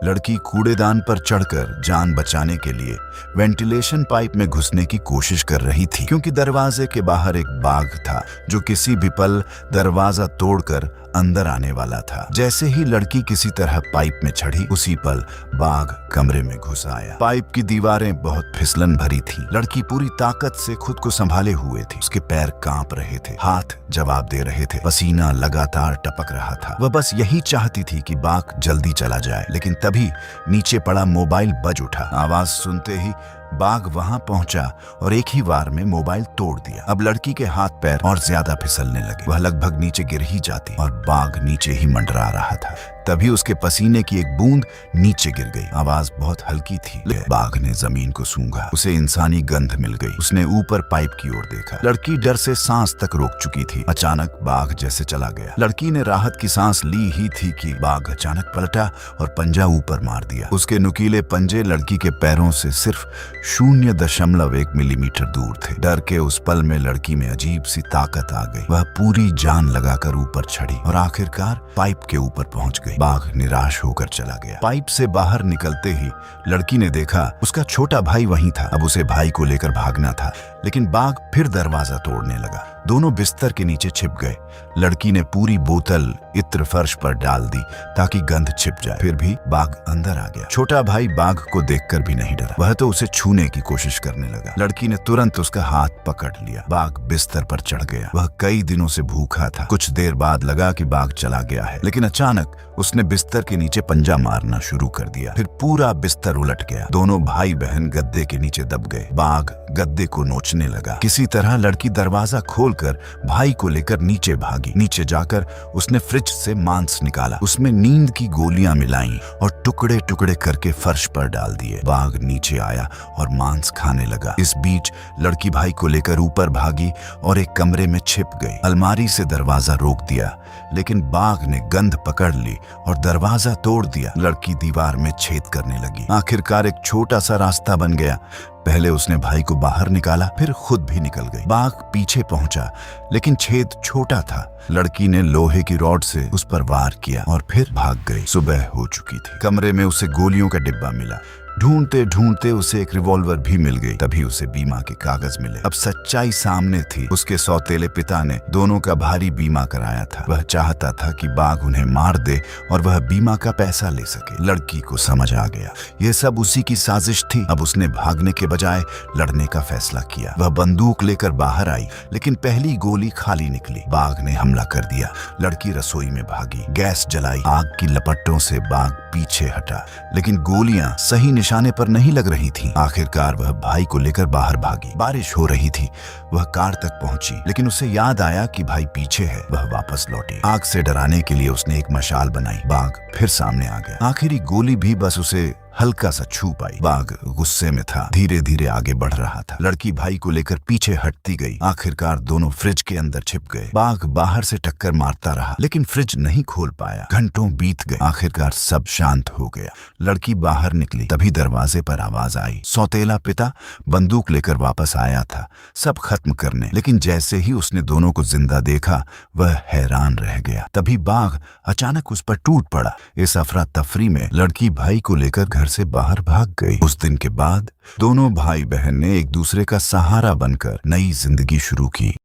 लड़की कूड़ेदान पर चढ़कर जान बचाने के लिए वेंटिलेशन पाइप में घुसने की कोशिश कर रही थी, क्योंकि दरवाजे के बाहर एक बाघ था जो किसी भी पल दरवाजा तोड़कर अंदर आने वाला था। जैसे ही लड़की किसी तरह पाइप में चढ़ी, उसी पल बाघ कमरे में घुस आया। पाइप की दीवारें बहुत फिसलन भरी थीं। लड़की पूरी ताकत से खुद को संभाले हुए थी। उसके पैर कांप रहे थे, हाथ जवाब दे रहे थे, पसीना लगातार टपक रहा था। वह बस यही चाहती थी कि बाघ जल्दी चला जाए। लेकिन तभी नीचे पड़ा मोबाइल बज उठा। आवाज सुनते ही बाघ वहां पहुंचा और एक ही वार में मोबाइल तोड़ दिया। अब लड़की के हाथ पैर और ज्यादा फिसलने लगे। वह लगभग नीचे गिर ही जाती और बाघ नीचे ही मंडरा रहा था। तभी उसके पसीने की एक बूंद नीचे गिर गई। आवाज बहुत हल्की थी। बाघ ने जमीन को सूंघा। उसे इंसानी गंध मिल गई। उसने ऊपर पाइप की ओर देखा। लड़की डर से सांस तक रोक चुकी थी। अचानक बाघ जैसे चला गया। लड़की ने राहत की सांस ली ही थी कि बाघ अचानक पलटा और पंजा ऊपर मार दिया। उसके नुकीले पंजे लड़की के पैरों से सिर्फ 0.1 मिलीमीटर दूर थे। डर के उस पल में लड़की में अजीब सी ताकत आ गई। वह पूरी जान लगाकर ऊपर चढ़ी और आखिरकार पाइप के ऊपर पहुंच गई। बाघ निराश होकर चला गया। पाइप से बाहर निकलते ही लड़की ने देखा उसका छोटा भाई वहीं था। अब उसे भाई को लेकर भागना था, लेकिन बाघ फिर दरवाजा तोड़ने लगा। दोनों बिस्तर के नीचे छिप गए। लड़की ने पूरी बोतल इत्र फर्श पर डाल दी ताकि गंध छिप जाए। फिर भी बाघ अंदर आ गया। छोटा भाई बाघ को देखकर भी नहीं डरा। वह तो उसे छूने की कोशिश करने लगा। लड़की ने तुरंत उसका हाथ पकड़ लिया। बाघ बिस्तर पर चढ़ गया। वह कई दिनों से भूखा था। कुछ देर बाद लगा कि बाघ चला गया है, लेकिन अचानक उसने बिस्तर के नीचे पंजा मारना शुरू कर दिया। फिर पूरा बिस्तर उलट गया। दोनों भाई बहन गद्दे के नीचे दब गए। बाघ गद्दे को नोचने लगा। किसी तरह लड़की दरवाजा खोलकर भाई को लेकर नीचे भागी। नीचे जाकर उसने फ्रिज से मांस निकाला। उसमें नींद की गोलियां मिलाई और टुकड़े टुकड़े करके फर्श पर डाल दिए। बाघ नीचे आया और मांस खाने लगा। इस बीच लड़की भाई को लेकर ऊपर भागी और एक कमरे में छिप गई। अलमारी से दरवाजा रोक दिया, लेकिन बाघ ने गंध पकड़ ली और दरवाजा तोड़ दिया। लड़की दीवार में छेद करने लगी। आखिरकार एक छोटा सा रास्ता बन गया। पहले उसने भाई को बाहर निकाला, फिर खुद भी निकल गई। बाघ पीछे पहुंचा, लेकिन छेद छोटा था। लड़की ने लोहे की रॉड से उस पर वार किया और फिर भाग गई। सुबह हो चुकी थी। कमरे में उसे गोलियों का डिब्बा मिला। ढूंढते ढूंढते उसे एक रिवॉल्वर भी मिल गई। तभी उसे बीमा के कागज मिले। अब सच्चाई सामने थी। उसके सौतेले पिता ने दोनों का भारी बीमा कराया था। वह चाहता था कि बाघ उन्हें मार दे और वह बीमा का पैसा ले सके। लड़की को समझ आ गया यह सब उसी की साजिश थी। अब उसने भागने के बजाय लड़ने का फैसला किया। वह बंदूक लेकर बाहर आई, लेकिन पहली गोली खाली निकली। बाघ ने हमला कर दिया। लड़की रसोई में भागी, गैस जलाई। आग की लपटों से बाघ पीछे हटा, लेकिन गोलियां सही निशाने पर नहीं लग रही थीं। आखिरकार वह भाई को लेकर बाहर भागी। बारिश हो रही थी। वह कार तक पहुंची, लेकिन उसे याद आया कि भाई पीछे है। वह वापस लौटी। आग से डराने के लिए उसने एक मशाल बनाई। बाघ फिर सामने आ गया। आखिरी गोली भी बस उसे हल्का सा छू पाई। बाघ गुस्से में था, धीरे धीरे आगे बढ़ रहा था। लड़की भाई को लेकर पीछे हटती गई। आखिरकार दोनों फ्रिज के अंदर छिप गए। बाघ बाहर से टक्कर मारता रहा, लेकिन फ्रिज नहीं खोल पाया। घंटों बीत गए। आखिरकार सब शांत हो गया। लड़की बाहर निकली, तभी दरवाजे पर आवाज आई। सौतेला पिता बंदूक लेकर वापस आया था सब खत्म करने, लेकिन जैसे ही उसने दोनों को जिंदा देखा, वह हैरान रह गया। तभी बाघ अचानक उस पर टूट पड़ा। इस अफरा तफरी में लड़की भाई को लेकर घर से बाहर भाग गई। उस दिन के बाद दोनों भाई बहन ने एक दूसरे का सहारा बनकर नई जिंदगी शुरू की।